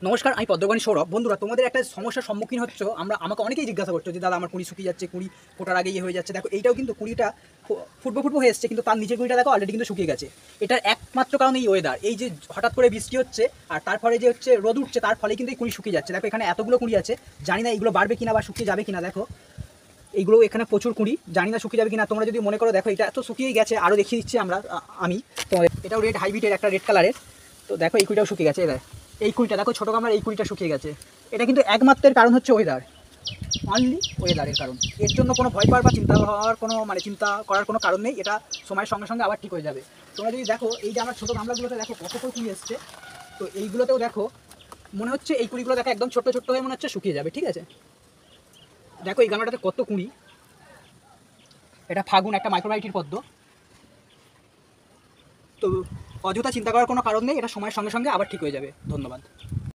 নমস্কার, আমি পদ্মবাণী সৌরভ। বন্ধুরা, তোমাদের একটা সমস্যার সম্মুখীন হচ্ছ। আমাকে অনেকেই জিজ্ঞাসা করছো যে দাদা আমার কুড়ি শুকিয়ে যাচ্ছে, কুড়ি ফোটার আগে হয়ে যাচ্ছে। দেখো, এইটাও কিন্তু কুড়িটা ফুটবো ফুটবো হয়ে এসছে, কিন্তু তার নিচের কুড়িটা দেখো অলরেডি কিন্তু শুকিয়ে গেছে। এটার একমাত্র কারণ এই ওয়েদার, এই যে হঠাৎ করে বৃষ্টি হচ্ছে আর তারপরে যে হচ্ছে রোদ উঠছে, তার ফলে কিন্তু এই কুড়ি শুকিয়ে যাচ্ছে। দেখো, এখানে এতগুলো কুড়ি আছে, জানি না এগুলো বাড়বে কিনা বা শুকিয়ে যাবে কিনা। দেখো, এইগুলো এখানে প্রচুর কুড়ি, জানি না শুকিয়ে যাবে কিনা। তোমরা যদি মনে করো, দেখো এটা তো শুকিয়েই গেছে, আরও দেখিয়ে দিচ্ছি আমি তোমাদের। এটাও রেড হাইব্রিডের, একটা রেড কালারের। তো দেখো, এই কুড়িটাও শুকিয়ে গেছে। এই কুড়িটা দেখো, ছোটো গামলার এই কুড়িটা শুকিয়ে গেছে। এটা কিন্তু একমাত্রের কারণ হচ্ছে ওয়েদার, অনলি ওয়েদারের কারণ। এর জন্য কোনো ভয় পাওয়ার বা চিন্তা হওয়ার কোনো চিন্তা করার কোনো কারণ নেই। এটা সময়ের সঙ্গে সঙ্গে আবার ঠিক হয়ে যাবে। তোমরা যদি দেখো, এই যে আমার ছোটো গামলাগুলোতে দেখো কত করে কুড়ি এসছে, তো এইগুলোতেও দেখো মনে হচ্ছে এই কুড়িগুলো দেখো একদম ছোট্ট ছোট্ট হয়ে মনে হচ্ছে শুকিয়ে যাবে। ঠিক আছে, দেখো এই গামলাটাতে কত কুড়ি। এটা ফাগুন, একটা মাইক্রোভাইটির পদ্ম। তো অযথা চিন্তা করার কোনো কারণ নেই, এটা সময়ের সঙ্গে সঙ্গে আবার ঠিক হয়ে যাবে। ধন্যবাদ।